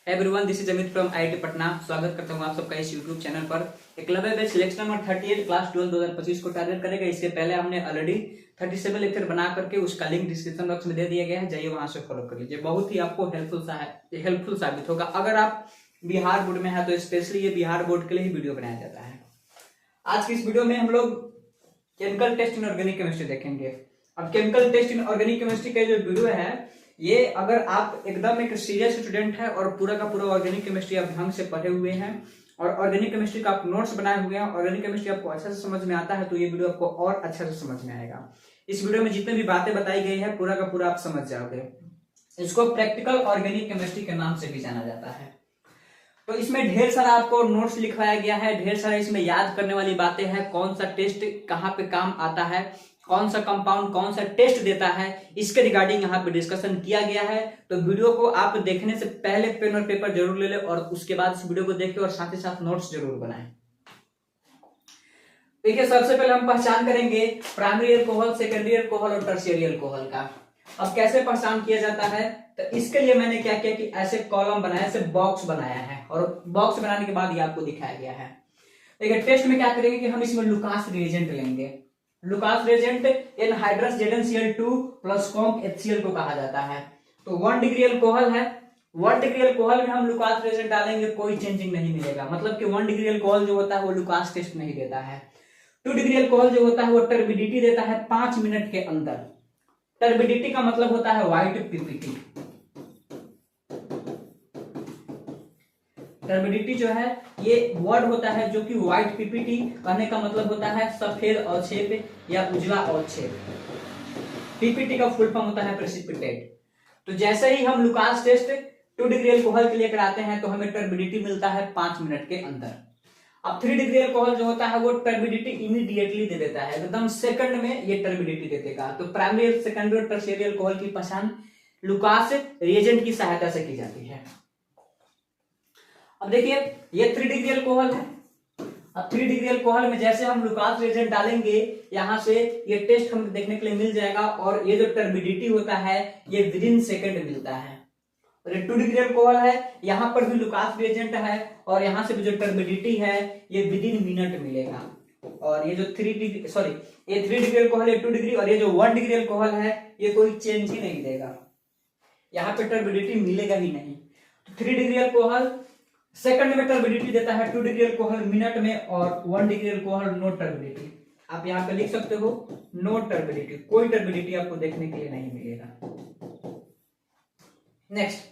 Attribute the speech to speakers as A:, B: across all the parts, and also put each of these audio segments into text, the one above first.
A: Everyone, this is Amit from IIT Patna. स्वागत करता हूं आप सबका इस यूट्यूब चैनल पर। Eklavya batch selection number 38 class 12 2025 को टारगेट करेगा। इसके पहले हमने ऑलरेडी 37 लेक्चर बना करके उसका लिंक डिस्क्रिप्शन बॉक्स में दे दिया गया है, जाइए वहां से फॉलो कर लीजिए। बहुत ही आपको हेल्पफुल साबित होगा। अगर आप बिहार बोर्ड में है तो स्पेशली ये बिहार बोर्ड के लिए ही वीडियो बनाया जाता है। आज की इस वीडियो में हम लोग chemical test in organic chemistry देखेंगे। अब chemical test in organic chemistry का जो वीडियो है, ये अगर आप एकदम एक सीरियस स्टूडेंट है और पूरा का पूरा ऑर्गेनिक केमिस्ट्री आप ढंग से पढ़े हुए हैं और ऑर्गेनिक केमिस्ट्री का आप नोट्स बनाए हुए हैं, ऑर्गेनिक केमिस्ट्री आपको अच्छे से समझ में आता है, तो ये वीडियो आपको और अच्छे से समझ में आएगा। इस वीडियो में जितने भी बातें बताई गई है पूरा का पूरा आप समझ जाओगे। इसको प्रैक्टिकल ऑर्गेनिक केमिस्ट्री के नाम से भी जाना जाता है। तो इसमें ढेर सारा आपको नोट्स लिखवाया गया है, ढेर सारा इसमें याद करने वाली बातें हैं। कौन सा टेस्ट कहाँ पे काम आता है, कौन सा कंपाउंड कौन सा टेस्ट देता है, इसके रिगार्डिंग यहाँ पे डिस्कशन किया गया है। तो वीडियो को आप देखने से पहले पेन और पेपर जरूर ले ले और उसके बाद इस वीडियो को देखें और साथ ही साथ नोट्स जरूर बनाएं। देखिए, सबसे पहले हम पहचान करेंगे प्राइमरी अल्कोहल, सेकेंडरी अल्कोहल और टर्शियरी अल्कोहल का। अब कैसे पहचान किया जाता है, तो इसके लिए मैंने क्या किया कि ऐसे कॉलम बनाया, ऐसे बॉक्स बनाया है और बॉक्स बनाने के बाद ये आपको दिखाया गया है। देखिए, टेस्ट में क्या करेंगे कि हम इसमें लुकास रिएजेंट लेंगे। Lucas reagent anhydrous ZnCl2 plus conc HCl को कहा जाता है। तो 1 डिग्री अल्कोहल है, 1 डिग्री अल्कोहल में हम लुकास रिएजेंट डालेंगे, कोई चेंजिंग नहीं मिलेगा। मतलब कि 1 डिग्री अल्कोहल जो होता है वो लुकास टेस्ट नहीं देता है। 2 डिग्री अल्कोहल जो होता है वो टर्बिडिटी देता है 5 मिनट के अंदर। टर्बिडिटी का मतलब होता है व्हाइट पीपीटी। टर्बिडिटी जो है ये वर्ड होता है जो कि व्हाइट पीपीटी कहने का मतलब होता है सफेद अवक्षेप या उजला अवक्षेप। पीपीटी का फुल फॉर्म होता है प्रेसिपिटेट। तो जैसे ही हम लुकास टेस्ट 2 डिग्री अल्कोहल के लिए कराते हैं तो हमें टर्बिडिटी मिलता है 5 मिनट के अंदर। अब 3 डिग्री अल्कोहल जो होता है वो टर्बिडिटी इमीडिएटली दे देता है, एकदम सेकंड में ये टर्बिडिटी दे देगा। तो प्राइमरी, सेकेंडरी और टर्शियरी अल्कोहल की पहचान लुकास रिएजेंट की सहायता से की जाती है। अब देखिए, ये 3 डिग्री अल्कोहल है। अब 3 डिग्री अल्कोहल में जैसे हम लुकास रिएजेंट डालेंगे, यहां से ये टेस्ट हमें देखने के लिए मिल जाएगा और ये जो टर्बिडिटी होता है ये विद इन सेकेंड मिलता है। और ये 2 डिग्री अल्कोहल है, यहां पर भी लुकास रिएजेंट है और यहां से भी जो टर्बिडिटी है ये विद इन मिनट मिलेगा। और ये जो 3 डिग्री अल्कोहल है 2 डिग्री, और ये जो 1 डिग्री अल्कोहल है ये कोई चेंज ही नहीं देगा, यहाँ पे टर्बिडिटी मिलेगा ही नहीं। तो 3 डिग्री अल्कोहल सेकंड में टर्बिडिटी देता है, 2 डिग्री अल्कोहल मिनट में, और 1 डिग्री अल्कोहल नो टर्बिडिटी। आप यहाँ पे लिख सकते हो नो टर्बिडिटी, कोई टर्बिडिटी आपको देखने के लिए नहीं मिलेगा। नेक्स्ट,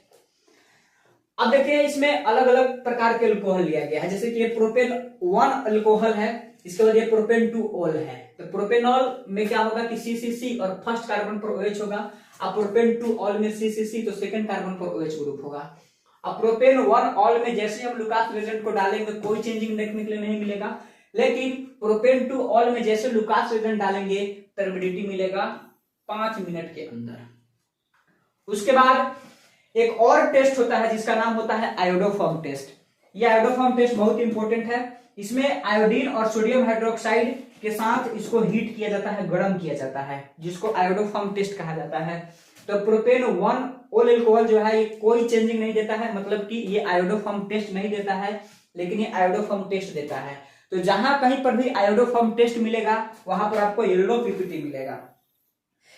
A: अब देखिए इसमें अलग अलग प्रकार के अल्कोहल लिया गया है। जैसे कि ये प्रोपेन 1 अल्कोहल है, इसके बाद ये प्रोपेन 2 ऑल है। तो प्रोपेनॉल में क्या होगा कि CCC और फर्स्ट कार्बन पर OH होगा। अब प्रोपेन 2 ऑल में CCC तो सेकंड कार्बन पर OH ग्रुप होगा। अब प्रोपेन 1 ऑल में जैसे हम लुकास रिएजेंट को डालेंगे कोई चेंजिंग देखने के लिए नहीं मिलेगा, लेकिन प्रोपेन 2 ऑल में जैसे लुकास रिएजेंट डालेंगे टर्बिडिटी मिलेगा 5 मिनट के अंदर। उसके बाद एक और टेस्ट होता है जिसका नाम होता है आयोडोफॉर्म टेस्ट। यह आयोडोफॉर्म टेस्ट बहुत इंपॉर्टेंट है। इसमें आयोडीन और सोडियम हाइड्रोक्साइड के साथ इसको हीट किया जाता है, गर्म किया जाता है, जिसको आयोडोफॉर्म टेस्ट कहा जाता है। तो प्रोपेन 1 ऑल अल्कोहल जो है ये कोई चेंजिंग नहीं देता है, मतलब कि ये आयोडोफॉर्म टेस्ट नहीं देता है, लेकिन ये आयोडोफॉर्म टेस्ट देता है। तो जहां कहीं पर भी आयोडोफॉर्म टेस्ट मिलेगा वहां पर आपको येलो पीपीटी मिलेगा।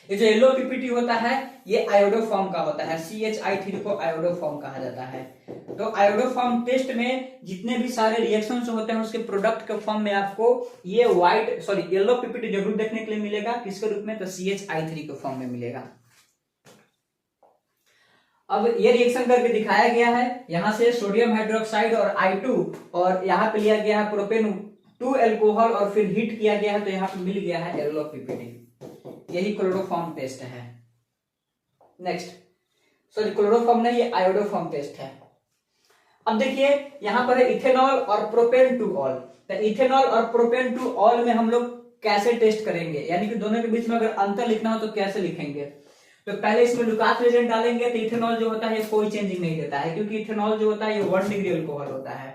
A: ये जो येलो पीपीटी होता है ये आयोडोफॉर्म का होता है, CH3 को आयोडोफॉर्म कहा जाता है। तो आयोडोफॉर्म टेस्ट में जितने भी सारे रिएक्शंस होते हैं उसके प्रोडक्ट के फॉर्म में आपको ये येलो पीपीटी जरूर देखने के लिए मिलेगा। किसके रूप में, तो CH3 के फॉर्म में मिलेगा। अब ये रिएक्शन करके दिखाया गया है, यहां से सोडियम हाइड्रोक्साइड और I2, और यहाँ पे लिया गया है प्रोपेन 2 अल्कोहल और फिर हीट किया गया है, तो यहाँ पे मिल गया है येलो पीपीटी। यही क्लोरोफॉर्म टेस्ट है। नेक्स्ट, क्लोरोफॉर्म नहीं, ये आयोडोफॉर्म टेस्ट है। अब देखिए यहाँ पर है इथेनॉल और प्रोपेन 2 ऑल। तो इथेनॉल और प्रोपेन 2 ऑल में हम लोग कैसे टेस्ट करेंगे, यानी कि दोनों के बीच में अगर अंतर लिखना हो तो कैसे लिखेंगे। तो पहले इसमें लुकास रिएजेंट डालेंगे तो इथेनॉल जो होता है कोई चेंजिंग नहीं देता है, क्योंकि इथेनॉल जो होता है ये 1 डिग्री अल्कोहल होता है।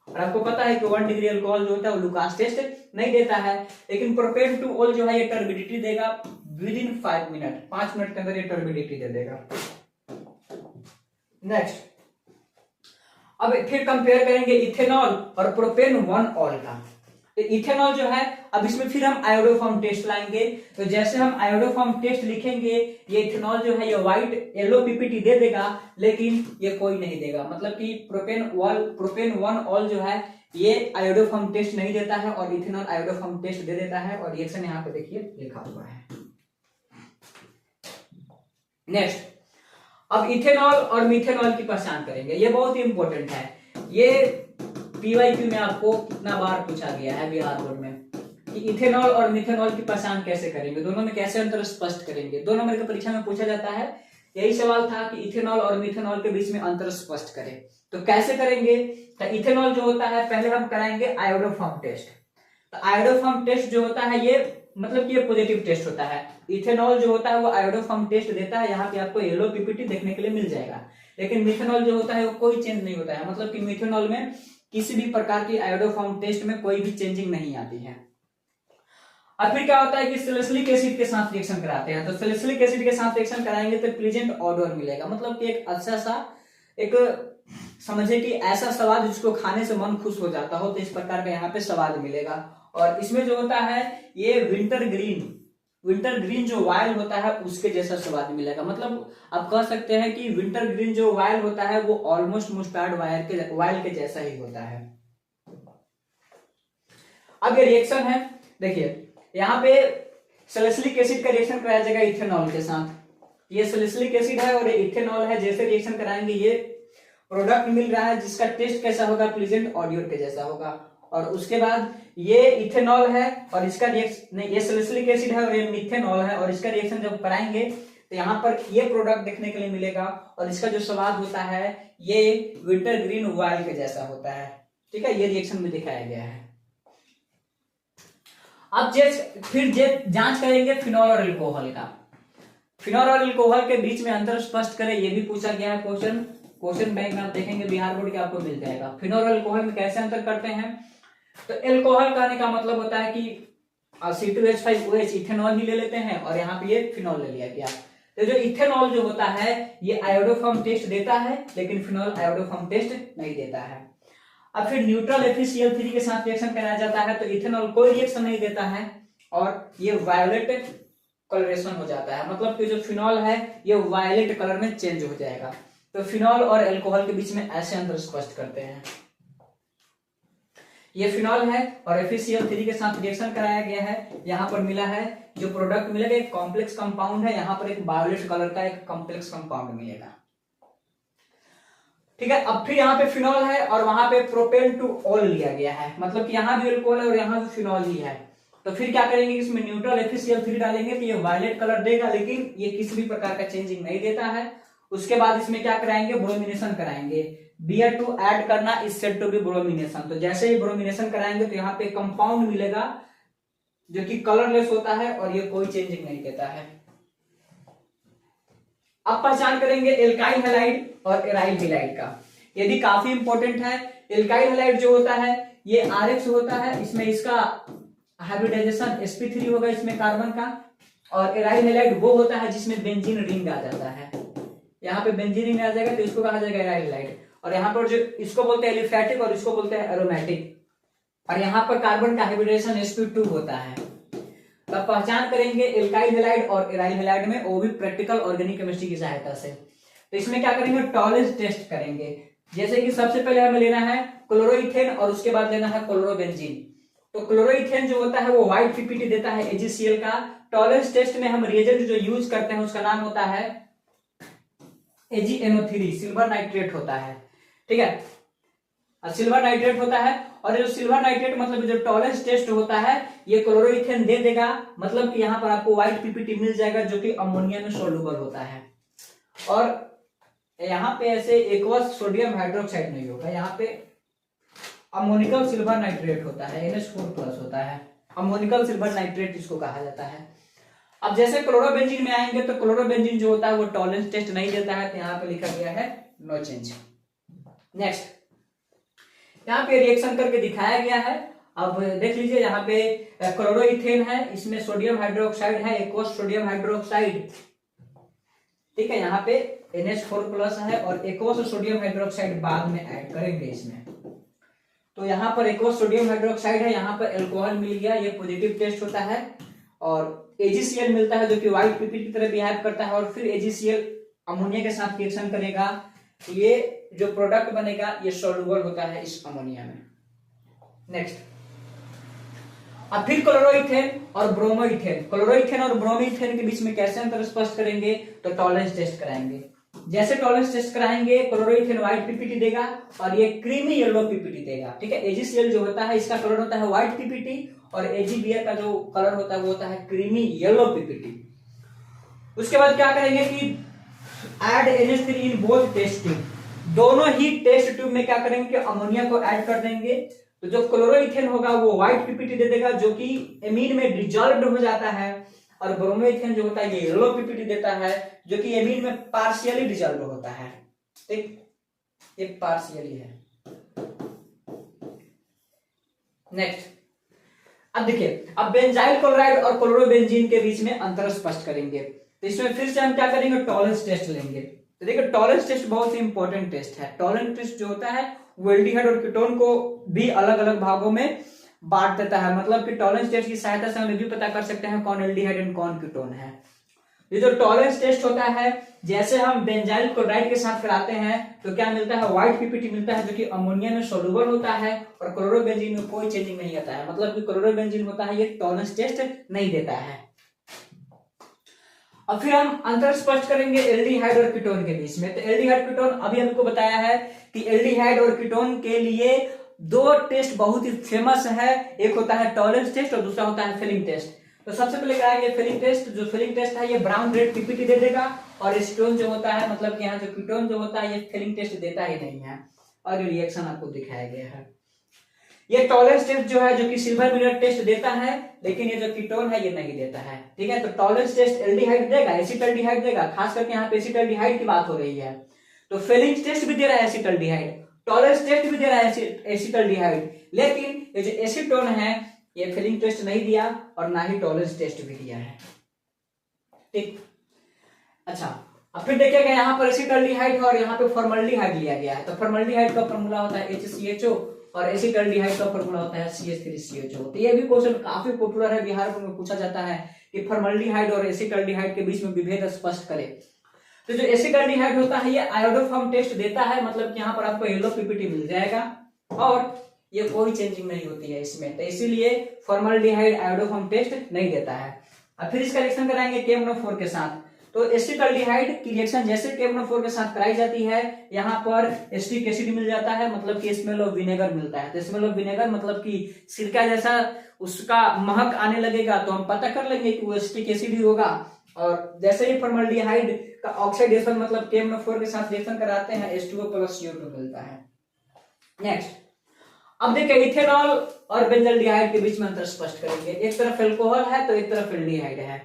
A: और आपको पता है कि 1 डिग्री अल्कोहल जो होता है वो लुकास टेस्ट नहीं देता है, लेकिन प्रोपेन 2 ऑल जो है ये टर्बिडिटी देगा विद इन 5 मिनट, 5 मिनट के अंदर ये टर्बिडिटी दे देगा। नेक्स्ट, अब फिर कंपेयर करेंगे इथेनॉल और प्रोपेन 1 ऑल का। तो इथेनॉल जो है, अब इसमें फिर हम आयोडोफॉर्म टेस्ट लाएंगे। तो जैसे हम आयोडोफॉर्म टेस्ट लिखेंगे, ये इथेनॉल जो है ये व्हाइट येलो पीपीटी दे देगा, लेकिन ये कोई नहीं देगा। मतलब कि प्रोपेन 1 ऑल जो है ये आयोडोफॉर्म टेस्ट नहीं देता है और इथेनॉल आयोडोफॉर्म टेस्ट दे देता है। और रिएक्शन यहाँ पे देखिए लिखा हुआ है। नेक्स्ट, अब इथेनॉल और मिथेनॉल की पहचान करेंगे। ये बहुत ही इंपॉर्टेंट है। ये पीवाईक्यू में आपको कितना बार पूछा गया है बिहार बोर्ड में कि इथेनॉल और मिथेनॉल की पहचान कैसे करेंगे, दोनों में कैसे अंतर स्पष्ट करेंगे। 2 नंबर की परीक्षा में पूछा जाता है। यही सवाल था कि इथेनॉल और मिथेनॉल के बीच में अंतर स्पष्ट करें। तो कैसे करेंगे? तो इथेनॉल जो होता है पहले हम कराएंगे आयोडोफॉर्म टेस्ट। तो आयोडोफॉर्म टेस्ट जो होता है ये मतलब कि ये पॉजिटिव टेस्ट होता है। इथेनॉल जो होता है वो आयोडोफॉर्म टेस्ट देता है। यहाँ पे आपको येलो पीपीटी देखने के लिए मिल जाएगा। लेकिन मिथेनॉल जो होता है वो कोई चेंज नहीं होता है। मतलब कि मिथेनॉल में किसी भी प्रकार की आयोडोफॉर्म टेस्ट में कोई भी चेंजिंग नहीं आती है। अब फिर क्या होता है कि सैलिसिलिक एसिड के साथ रिएक्शन कराते हैं। तो सैलिसिलिक एसिड के साथ रिएक्शन कराएंगे तो प्लीजेंट ऑडर मिलेगा। मतलब कि एक अच्छा सा, एक समझे कि ऐसा स्वाद जिसको खाने से मन खुश हो जाता हो, तो इस प्रकार का यहाँ पे स्वाद मिलेगा। और इसमें जो होता है ये विंटर ग्रीन जो वायल होता है उसके जैसा स्वाद मिलेगा। मतलब आप कह सकते हैं कि विंटर ग्रीन जो वायल होता है वो ऑलमोस्ट मुस्टार्ड वायल के जैसा ही होता है। अब ये रिएक्शन है, देखिए यहाँ पे सैलिसिलिक एसिड का रिएक्शन कराया जाएगा इथेनॉल के साथ। ये सैलिसिलिक एसिड है और ये इथेनॉल है। जैसे रिएक्शन कराएंगे ये प्रोडक्ट मिल रहा है जिसका टेस्ट कैसा होगा, प्लीजेंट ऑडियो के जैसा होगा। और उसके बाद ये इथेनॉल है और इसका रिएक्शन नहीं, ये सैलिसिलिक एसिड है और ये मिथेनॉल है। और इसका रिएक्शन जब कराएंगे तो यहाँ पर ये प्रोडक्ट देखने के लिए मिलेगा और इसका जो स्वाद होता है ये विंटर ग्रीन वायल के जैसा होता है। ठीक है, ये रिएक्शन में दिखाया गया है। अब फिर जांच करेंगे फिनॉल और अल्कोहल का। फिनॉल और अल्कोहल के बीच में अंतर स्पष्ट करें, ये भी पूछा गया है। क्वेश्चन बैंक में आप देखेंगे बिहार बोर्ड के आपको मिल जाएगा। फिनॉल और अल्कोहल में कैसे अंतर करते हैं? तो अल्कोहल कहने का मतलब होता है कि C2H5OH इथेनॉल ही ले लेते हैं और यहाँ पे ये फिनॉल ले लिया गया। तो जो इथेनॉल जो होता है ये आयोडोफॉर्म टेस्ट देता है, लेकिन फिनॉल आयोडोफॉर्म टेस्ट नहीं देता है। अब फिर न्यूट्रल FeCl3 के साथ रिएक्शन कराया जाता है। तो इथेनॉल कोई रिएक्शन नहीं देता है और ये वायलेट कलरेशन हो जाता है। मतलब कि जो फिनॉल है ये वायलेट कलर में चेंज हो जाएगा। तो फिनॉल और अल्कोहल के बीच में ऐसे अंतर स्पष्ट करते हैं। ये फिनॉल है और FeCl3 के साथ रिएक्शन कराया गया है। यहाँ पर मिला है जो प्रोडक्ट मिलेगा एक कॉम्प्लेक्स कंपाउंड है। यहाँ पर एक वायलेट कलर का एक कॉम्प्लेक्स कंपाउंड मिलेगा। ठीक है, अब फिर यहाँ पे फिनॉल है और वहां पे प्रोपेन 2 ऑल लिया गया है। मतलब कि यहाँ भी अल्कोहल है और यहाँ भी फिनॉल ही है। तो फिर क्या करेंगे, इसमें न्यूट्रल FeCl3 डालेंगे तो ये वायलेट कलर देगा, लेकिन ये किसी भी प्रकार का चेंजिंग नहीं देता है। उसके बाद इसमें क्या कराएंगे, ब्रोमिनेशन कराएंगे। Br2 ऐड करना is said to be bromination. तो जैसे ही ब्रोमिनेशन कराएंगे तो यहाँ पे कंपाउंड मिलेगा जो कि कलरलेस होता है और ये कोई चेंजिंग नहीं देता है। अब पहचान करेंगे एल्काइल हैलाइड और एराइल हैलाइड का। ये भी काफी इंपॉर्टेंट है। एल्काइल हैलाइड जो होता है ये RX होता है, इसमें इसका हाइब्रिडाइजेशन sp3 होगा इसमें कार्बन का। और एराइल हैलाइड वो होता है जिसमें बेंजीन रिंग आ जाता है। यहाँ पे बेंजीन रिंग आ जाएगा तो इसको कहा जाएगा एराइल हैलाइड। और यहाँ पर जो इसको बोलते हैं एलिफैटिक और इसको बोलते हैं एरोमेटिक। और यहाँ पर कार्बन का हाइब्रिडाइजेशन sp2 होता है। तब पहचान करेंगे एल्काइल हैलाइड और एराइल हैलाइड में, वो भी प्रैक्टिकल ऑर्गेनिक केमिस्ट्री की सहायता से। तो इसमें क्या करेंगे, टॉलेंस टेस्ट करेंगे। जैसे कि सबसे पहले हमें लेना है क्लोरोइथेन और उसके बाद लेना है क्लोरोबेंजीन। तो क्लोरोइथेन जो होता है वो व्हाइट पीपीटी देता है AgCl का। टॉलेंस टेस्ट में हम रिएजेंट जो यूज करते हैं उसका नाम होता है AgNO3, सिल्वर नाइट्रेट होता है। ठीक है, सिल्वर नाइट्रेट होता है। और जो सिल्वर नाइट्रेट मतलब जो टॉलेंस टेस्ट होता है ये क्लोरोइथेन दे देगा। मतलब कि यहाँ पर आपको व्हाइट पीपीटी मिल जाएगा जो कि अमोनिया में सोल्यूबल होता है। और यहाँ पे ऐसे एक्वस सोडियम हाइड्रोक्साइड नहीं होगा, यहाँ पे अमोनिकल सिल्वर नाइट्रेट होता है, NH4+ होता है। अमोनिकल सिल्वर नाइट्रेट इसको कहा जाता है। अब जैसे क्लोरोबेंजीन में आएंगे तो क्लोरोबेंजीन जो होता है वो टॉलेंस टेस्ट नहीं देता है। तो यहाँ पे लिखा गया है नो चेंज। नेक्स्ट, यहाँ पे रिएक्शन करके दिखाया गया है। अब देख लीजिए यहाँ पे क्लोरोइथेन है, इसमें सोडियम हाइड्रोक्साइड है, एक्वस सोडियम हाइड्रोक्साइड। ठीक है, यहाँ पे NH4 प्लस है और एक्वस सोडियम हाइड्रोक्साइड बाद में ऐड करेंगे इसमें। तो यहाँ पर एक्वस सोडियम हाइड्रोक्साइड है, यहाँ पर एल्कोहल मिल गया, ये पॉजिटिव टेस्ट होता है। और AgCl मिलता है जो कि व्हाइट पीपी की तरह बिहेव करता है, और फिर AgCl अमोनिया के साथ रिएक्शन करेगा, ये जो प्रोडक्ट बनेगा ये सोल्यूबल होता है इस अमोनिया में। नेक्स्ट, अब फिर क्लोरोइथेन और ब्रोमोइथेन। क्लोरोइथेन और ब्रोमोइथेन के बीच में कैसे अंतर स्पष्ट करेंगे, तो टॉलरेंस टेस्ट कराएंगे। जैसे टॉलरेंस टेस्ट कराएंगे, क्लोरोइथेन व्हाइट पीपीटी देगा और ये क्रीमी येलो पीपीटी देगा। ठीक है, AgCl जो होता है इसका कलर होता है व्हाइट पीपीटी और AgBr का जो कलर होता है वो होता है क्रीमी येलो पीपीटी। उसके बाद क्या करेंगे कि add NH3 in both test tube, दोनों ही टेस्ट ट्यूब में क्या करेंगे कि अमोनिया को ऐड कर देंगे। तो जो क्लोरोइथेन होगा वो व्हाइट पीपीटी दे देगा जो कि एमीन में डिजॉल्व हो जाता है, और ब्रोमोइथेन जो होता है ये येलो पीपीटी देता है जो कि एमीन में पार्शियली डिजॉल्व होता है। ठीक, ये पार्शियली है। नेक्स्ट, अब देखिए, अब बेंजाइल क्लोराइड और क्लोरोबेंजीन के बीच में अंतर स्पष्ट करेंगे। तो इसमें फिर से हम क्या करेंगे, टॉलरेंस टेस्ट लेंगे। तो देखिए, टॉलरेंस टेस्ट बहुत ही इंपॉर्टेंट टेस्ट है। टॉलरेंस टेस्ट जो होता है वो एल्डिहाइड और कीटोन को भी अलग अलग भागों में बांट देता है। मतलब कि टॉलरेंस टेस्ट की सहायता से हम ये भी पता कर सकते हैं कौन एल्डिहाइड एंड कौन कीटोन है। ये जो टॉलरेंस टेस्ट होता है, जैसे हम बेंजाइल क्लोराइड के साथ कराते हैं तो क्या मिलता है, व्हाइट पीपीटी मिलता है जो कि अमोनिया में सोल्यूबल होता है, और क्लोरोबेंजीन में कोई चेंजिंग नहीं आता है। मतलब कि क्लोरोबेंजीन होता है ये टॉलरेंस टेस्ट नहीं देता है। अब फिर हम अंतर स्पष्ट करेंगे एल्डिहाइड और कीटोन के बीच में। तो एल्डिहाइड कीटोन अभी हमको बताया है कि एल्डिहाइड और कीटोन के लिए दो टेस्ट बहुत ही फेमस है, एक होता है टॉलरेंस टेस्ट और दूसरा होता है फिलिंग टेस्ट। तो सबसे पहले कराएंगे फिलिंग टेस्ट। जो फिलिंग टेस्ट है ये ब्राउन रेड पीपीटी दे देगा, और एसीटोन जो होता है, मतलब कि यहाँ जो कीटोन जो होता है ये फिलिंग टेस्ट देता ही नहीं है, और ये रिएक्शन आपको दिखाया गया है। ये टॉलरेंस टेस्ट जो है जो कि सिल्वर मिरर टेस्ट देता है, लेकिन ये जो कीटोन है ये नहीं देता है। ठीक है, तो टॉलरेंस टेस्ट एल्डिहाइड देगा, एसिटल्डिहाइड देगा, खास करके यहाँ पे एसिटल्डिहाइड की बात हो रही है। तो फिलिंग टेस्ट भी दे रहा है एसिटल्डिहाइड, टॉलरेंस टेस्ट भी दे रहा है एसिटल्डिहाइड, लेकिन ये जो एसीटोन है ये फिलिंग टेस्ट नहीं दिया और ना ही टॉलरेंस टेस्ट भी दिया है। ठीक, अच्छा, अब फिर देखिएगा यहाँ पर एसिटल्डिहाइड और यहाँ पे फॉर्मल्डिहाइड लिया गया है। तो फॉर्मल्डिहाइड का फॉर्मूला होता है HCHO और एसिटल्डिहाइड का फॉर्मूला होता है CH3CHO। तो ये भी क्वेश्चन काफी पॉपुलर है, बिहार में पूछा जाता है कि फॉर्मल्डिहाइड और एसिटल्डिहाइड के बीच में विभेद स्पष्ट करे। तो जो एसिटल्डिहाइड होता है ये आयोडोफॉर्म टेस्ट देता है, मतलब कि यहाँ पर आपको येलो पीपीटी मिल जाएगा और ये कोई चेंजिंग नहीं होती है इसमें, तो इसीलिए फॉर्मल्डिहाइड आयोडोफॉर्म टेस्ट नहीं देता है। अब फिर इसका रिएक्शन कराएंगे KMnO4 के साथ। तो एसिटल्डिहाइड की रिएक्शन जैसे KMnO4 के साथ कराई जाती है, यहाँ पर एसिटिक एसिड मिल जाता है, मतलब कि स्मेल ऑफ विनेगर मिलता है। तो स्मेल ऑफ विनेगर मतलब कि सिरका जैसा उसका महक आने लगेगा, तो हम पता कर लेंगे कि वो एसिटिक एसिड ही होगा। और जैसे ही फॉर्मल्डिहाइड का ऑक्सीडेशन मतलब KMnO4 के साथ रिएक्शन कराते हैं H2O + CO2 मिलता है। नेक्स्ट, अब देखिए इथेनॉल और बेंजल्डिहाइड के बीच में अंतर स्पष्ट करेंगे। एक तरफ एल्कोहल है तो एक तरफ एल्डिहाइड है।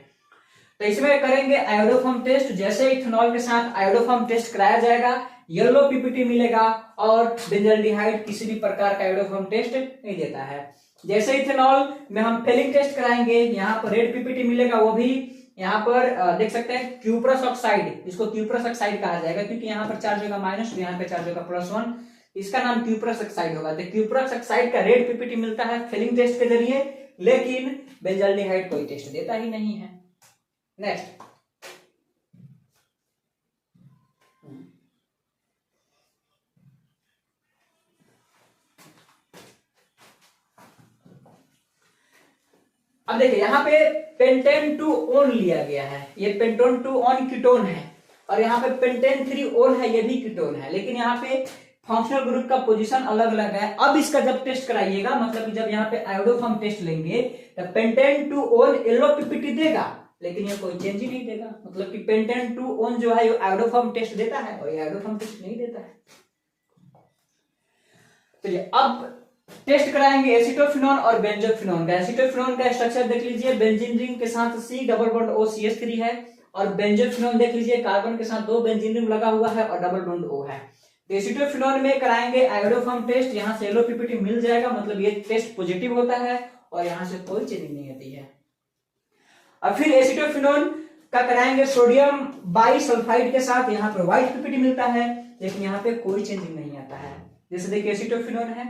A: तो इसमें करेंगे आयोडोफॉर्म टेस्ट। जैसे इथेनॉल के साथ आयोडोफॉर्म टेस्ट कराया जाएगा, येलो पीपीटी मिलेगा, और बेंजल्डिहाइड किसी भी प्रकार का आयोडोफॉर्म टेस्ट नहीं देता है। जैसे इथेनॉल में हम फिलिंग टेस्ट कराएंगे, यहाँ पर रेड पीपीटी मिलेगा, वो भी यहाँ पर देख सकते हैं क्यूप्रस ऑक्साइड, इसको क्यूप्रस ऑक्साइड कहा जाएगा क्योंकि यहाँ पर चार्ज होगा माइनस, यहाँ पे चार्ज होगा +1, इसका नाम क्यूप्रस ऑक्साइड होगा। तो क्यूप्रस ऑक्साइड का रेड पीपीटी मिलता है फिलिंग टेस्ट के जरिए, लेकिन बेंजल्डिहाइड कोई टेस्ट देता ही नहीं है। नेक्स्ट, अब देखिए यहाँ पे पेंटेन 2 ओन लिया गया है, ये पेंटोन 2 ओन कीटोन है, और यहाँ पे पेंटेन 3 ओन है, ये भी कीटोन है, लेकिन यहाँ पे फंक्शनल ग्रुप का पोजीशन अलग अलग है। अब इसका जब टेस्ट कराइएगा, मतलब कि जब यहाँ पे आयोडोफॉर्म टेस्ट लेंगे तो पेंटेन 2 ओन येलो पीपीटी देगा, लेकिन ये कोई चेंज ही नहीं देगा। मतलब कि पेंटेन 2 ओन जो है ये आयोडोफॉर्म टेस्ट देता है और ये आयोडोफॉर्म टेस्ट नहीं देता है। चलिए अब टेस्ट कराएंगे एसिटोफिनोन और बेंजोफिनोन का। एसिटोफिनोन का स्ट्रक्चर देख लीजिए, बेंजीन रिंग के साथ C double bond O CH3 है, और बेंजोफिनोन देख लीजिए कार्बन के साथ 2 बेंजीन रिंग लगा हुआ है और डबल बॉन्ड O है। तो एसिटोफिनोन में कराएंगे आयोडोफॉर्म टेस्ट, यहाँ से येलो पीपीटी मिल जाएगा, मतलब ये टेस्ट पॉजिटिव होता है और यहाँ से कोई चेंजिंग नहीं आती है। अब फिर एसिटोफिनोन का कराएंगे सोडियम बाइसल्फाइड के साथ, यहाँ पर व्हाइट पीपीटी मिलता है, लेकिन यहाँ पे कोई चेंजिंग नहीं आता है। जैसे देखिए एसीटोफिनोन है,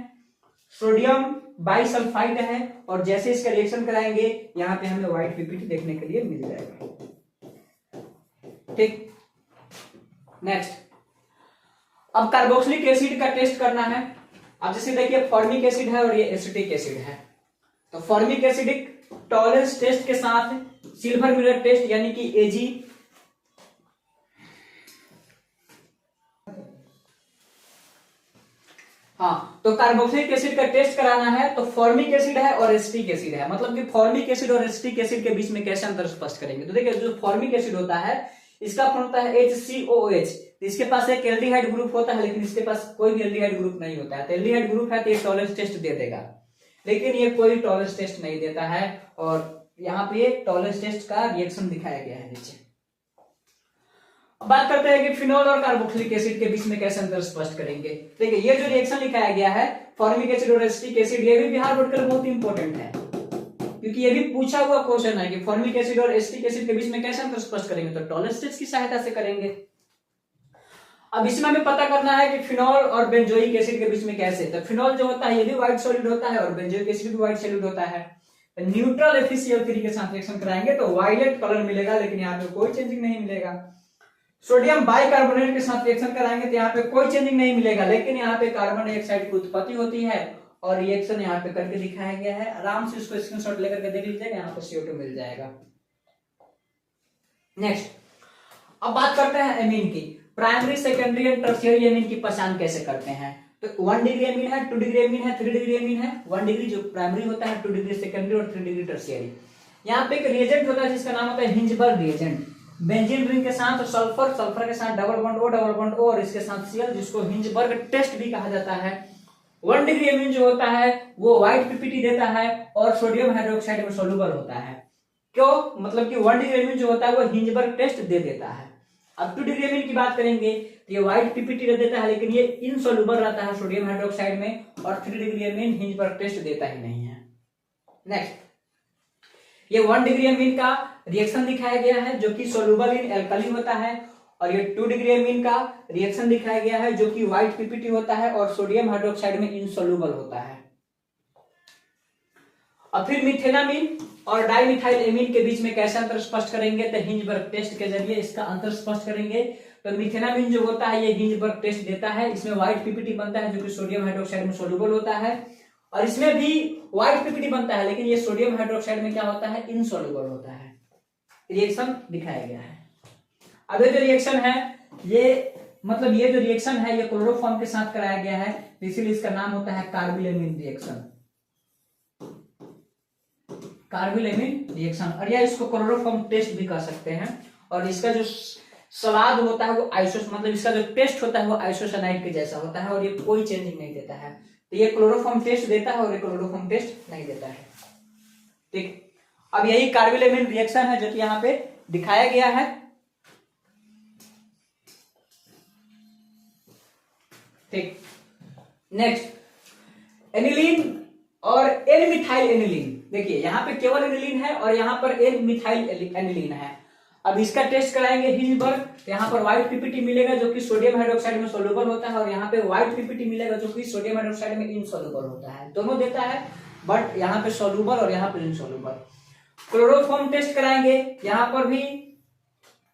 A: सोडियम बाइसल्फाइड है, और जैसे इसका रिएक्शन कराएंगे यहाँ पे हमें व्हाइट पीपीटी देखने के लिए मिल जाएगा। ठीक, नेक्स्ट, अब कार्बोक्सिलिक एसिड का टेस्ट करना है। अब जैसे देखिए फॉर्मिक एसिड है और ये एसिटिक एसिड है, तो फॉर्मिक एसिडिक टॉलरेंस टेस्ट के साथ सिल्वर मिरर टेस्ट यानी कि एजी, हाँ, तो कार्बोक्सिलिक एसिड का टेस्ट कराना है तो फॉर्मिक एसिड है और एसिटिक एसिड है, मतलब कि फॉर्मिक एसिड और एसिटिक एसिड के बीच में कैसे अंतर स्पष्ट करेंगे। तो देखिए जो फॉर्मिक एसिड होता है इसका फॉर्म होता है HCOOH, तो इसके पास एक एल्डिहाइड ग्रुप होता है, लेकिन इसके पास कोई भी एल्डिहाइड ग्रुप नहीं होता है। तो एल्डिहाइड ग्रुप है तो ये टॉलरेंस टेस्ट दे देगा, लेकिन ये कोई टॉलरेंस टेस्ट नहीं देता है, और यहाँ पे टॉलरेंस टेस्ट का रिएक्शन दिखाया गया है नीचे। अब बात करते हैं कि फिनोल और कार्बोक्सिलिक एसिड के बीच में कैसे अंतर स्पष्ट करेंगे। देखिए ये जो रिएक्शन लिखाया गया है फॉर्मिक एसिड और एसिटिक एसिड, ये भी बिहार बोर्ड के लिए बहुत इंपॉर्टेंट है, क्योंकि ये भी पूछा हुआ क्वेश्चन है कि फॉर्मिक एसिड और एसिटिक एसिड के बीच में कैसे अंतर स्पष्ट करेंगे, तो टॉलरेंस टेस्ट की सहायता से करेंगे। अब इसमें हमें पता करना है कि फिनोल और बेंजोइक एसिड के बीच में कैसे, तो फिनोल जो होता है ये भी व्हाइट सॉलिड होता है और बेंजोइक एसिड भी व्हाइट सॉलिड होता है। न्यूट्रल FeCl3 के साथ रिएक्शन कराएंगे तो वायलेट कलर मिलेगा, लेकिन यहाँ पे कोई चेंजिंग नहीं मिलेगा। सोडियम बाइकार्बोनेट के साथ रिएक्शन कराएंगे तो यहाँ पे कोई चेंजिंग नहीं मिलेगा, लेकिन यहाँ पे कार्बन डाइऑक्साइड की उत्पत्ति होती है, और रिएक्शन यहाँ पे करके दिखाया गया है। आराम से इसको स्क्रीनशॉट लेकर के देख लीजिएगा, यहाँ पे CO2 मिल जाएगा। नेक्स्ट, अब बात करते हैं एमीन की। Primary, secondary and tertiary amine की पहचान कैसे करते हैं। तो 1 डिग्री एमीन है, 2 डिग्री एमीन है, 3 डिग्री एमीन है। 1 डिग्री जो प्राइमरी होता है, 2 डिग्री सेकेंडरी और 3 डिग्री टर्शियरी। यहाँ पे एक रिएजेंट होता है जिसका नाम होता है हिंजबर्ग रिएजेंट। बेंजीन रिंग के साथ सल्फर, सल्फर के साथ डबल बॉन्ड O और इसके साथ Cl, जिसको हिंजबर्ग टेस्ट भी कहा जाता है। 1 डिग्री एमीन जो होता है वो व्हाइट पीपीटी देता है और सोडियम हाइड्रोक्साइड में सोलुबल होता है। क्यों, मतलब कि 1 डिग्री एमीन जो होता है वो हिंजबर्ग टेस्ट दे देता है। अब 2 डिग्री एमीन की बात करेंगे तो ये व्हाइट पीपीटी दे देता है, लेकिन ये इनसोल्युबल रहता है सोडियम हाइड्रोक्साइड में, और 3 डिग्री एमीन हिंजबर्ग टेस्ट देता ही नहीं है। नेक्स्ट, ये 1 डिग्री एमीन का रिएक्शन दिखाया गया है जो कि सोल्युबल इन एल्कली होता है, और ये 2 डिग्री एमीन का रिएक्शन दिखाया गया है जो कि व्हाइट पीपीटी होता है और सोडियम हाइड्रोक्साइड में इनसोल्युबल होता है। और फिर मिथेनामीन और डाइमिथाइल एमीन के बीच में कैसे अंतर स्पष्ट करेंगे, तो हिंजबर्ग टेस्ट के जरिए इसका अंतर स्पष्ट करेंगे। तो मिथेनामीन जो होता है ये हिंजबर्ग टेस्ट देता है, इसमें व्हाइट पीपीटी बनता है जो कि सोडियम हाइड्रोक्साइड में सोल्युबल होता है, और इसमें भी व्हाइट पीपीटी बनता है, लेकिन ये सोडियम हाइड्रोक्साइड में क्या होता है, इनसोल्युबल होता है। रिएक्शन दिखाया गया है। अब ये जो रिएक्शन है ये मतलब ये जो रिएक्शन है ये क्लोरोफॉर्म के साथ कराया गया है, इसीलिए इसका नाम होता है कार्बिलेमिन रिएक्शन। कार्बिलेमिन रिएक्शन, और या इसको क्लोरोफॉर्म टेस्ट भी कह सकते हैं। और इसका जो स्वाद होता है वो मतलब इसका जो टेस्ट होता है वो आइसोसाइनाइड के जैसा होता है, और ये कोई चेंजिंग नहीं देता है। तो ये क्लोरोफॉर्म टेस्ट देता है और ये क्लोरोफॉर्म टेस्ट नहीं देता है। ठीक, अब यही कार्बिलेमिन रिएक्शन है जो कि यहाँ पे दिखाया गया है। ठीक, नेक्स्ट, एनिलीन और एन मिथाइल एनिलीन। देखिए यहाँ पे केवल एनिलीन है और यहाँ पर एन मिथाइल एनिलीन है। अब इसका टेस्ट कराएंगे हिंजबर्ग, यहाँ पर व्हाइट पीपीटी मिलेगा जो कि सोडियम हाइड्रोक्साइड में सोल्युबल होता है, और यहाँ पे व्हाइट पीपीटी मिलेगा जो कि सोडियम हाइड्रोक्साइड में इनसोल्युबल होता है। दोनों देता है, बट यहाँ पे सोल्युबल और यहाँ पे इनसोल्युबल। क्लोरोफॉर्म टेस्ट कराएंगे, यहाँ पर भी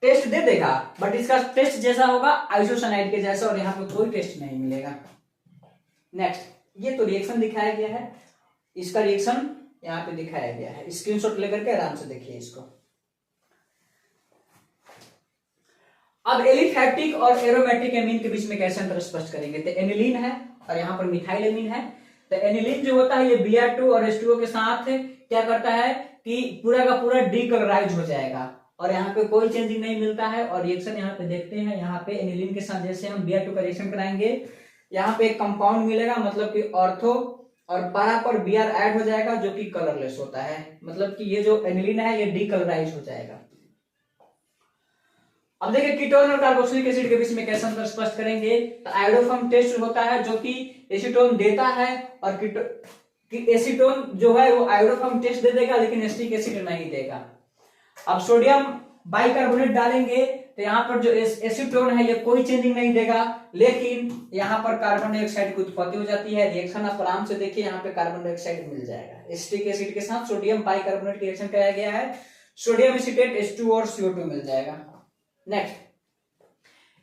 A: टेस्ट दे देगा, बट इसका टेस्ट जैसा होगा आइसोसाइनाइड के जैसा, और यहाँ पे कोई टेस्ट नहीं मिलेगा। नेक्स्ट, ये तो रिएक्शन दिखाया गया है, इसका रिएक्शन यहाँ पे दिखाया गया है, स्क्रीनशॉट लेकर के आराम से देखिए इसको। अब एलिफैटिक और एरोमेटिक एमीन के बीच में कैसे अंतर स्पष्ट करेंगे, तो एनिलीन है और यहाँ पर मिथाइल एमीन है। तो एनिलीन जो होता है ये Br2 और H2O के साथ क्या करता है कि पूरा का पूरा डीकलराइज हो जाएगा, और यहाँ पे कोई चेंजिंग नहीं मिलता है। और रिएक्शन यहाँ पे देखते हैं, यहाँ पे एनिलीन के साथ जैसे हम Br2 का रिएक्शन कराएंगे, यहाँ पे एक कंपाउंड मिलेगा, मतलब कि ऑर्थो, और पारा पर Br ऐड हो जाएगा जो कि कलरलेस होता है, मतलब कि ये जो एनिलीन है ये डीकलराइज हो जाएगा। अब देखिए कीटोन और कार्बोक्सिलिक एसिड के बीच में कैसे अंतर स्पष्ट करेंगे, तो आयोडोफॉर्म टेस्ट होता है जो कि एसीटोन देता है, और एसीटोन जो है वो आयोडोफॉर्म टेस्ट दे देगा, लेकिन एसिटिक एसिड नहीं देगा। अब सोडियम बाइकार्बोनेट डालेंगे तो यहाँ पर जो एसीटोन है ये कोई चेंजिंग नहीं देगा, लेकिन यहाँ पर कार्बन डाइऑक्साइड की उत्पत्ति हो जाती है। रिएक्शन आप आराम से देखिए, यहाँ पे कार्बन डाइऑक्साइड मिल जाएगा। एसिटिक एसिड के साथ सोडियम बाइकार्बोनेट की रिएक्शन कराया गया है, सोडियम एसीटेट H2 और CO2 मिल जाएगा। नेक्स्ट,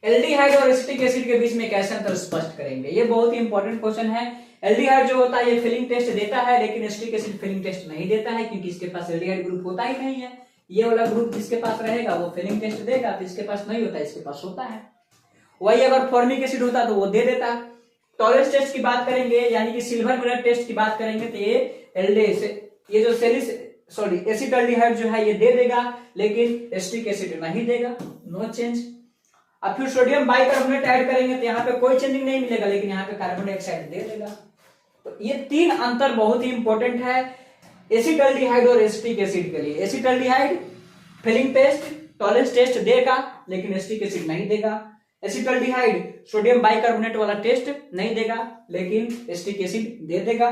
A: एल्डिहाइड और एसिटिक एसिड के बीच में कैसे अंतर स्पष्ट करेंगे, ये बहुत ही इंपॉर्टेंट क्वेश्चन है। एल्डिहाइड जो होता है ये फिलिंग टेस्ट देता है, लेकिन एसिटिक एसिड फिलिंग टेस्ट नहीं देता है, क्योंकि इसके पास एल्डिहाइड ग्रुप होता ही नहीं है। ये वाला ग्रुप जिसके पास रहेगा वो फिलिंग टेस्ट देगा, तो इसके पास नहीं होता, इसके पास होता है। वही अगर फॉर्मिक एसिड होता तो वो दे देता। टॉलरेंस टेस्ट की बात करेंगे, यानी कि सिल्वर मिरर टेस्ट की बात करेंगे, तो ये जो एसिटाल्डिहाइड जो है ये दे देगा, लेकिन एसिटिक एसिड नहीं देगा, नो चेंज। अब फिर सोडियम बाइकार्बोनेट ऐड करेंगे तो यहाँ पे कोई चेंजिंग नहीं मिलेगा, लेकिन यहाँ पे कार्बन डाइऑक्साइड दे देगा। तो ये तीन अंतर बहुत ही इंपॉर्टेंट है एसिटाल्डिहाइड और एसिटिक एसिड के लिए। Acetaldehyde Fehling test Tollens test देगा, लेकिन एसिटिक एसिड नहीं देगा। एसिटाल्डिहाइड सोडियम बाइकार्बोनेट वाला टेस्ट नहीं देगा, लेकिन एसिटिक एसिड दे देगा।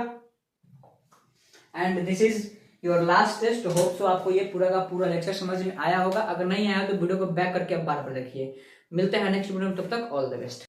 A: And this is your last test. Hope so आपको ये पूरा का पूरा लेक्चर समझ में आया होगा। अगर नहीं आया तो वीडियो को बैक करके आप बार बार देखिए। मिलते हैं नेक्स्ट वीडियो में, तब तक ऑल द बेस्ट।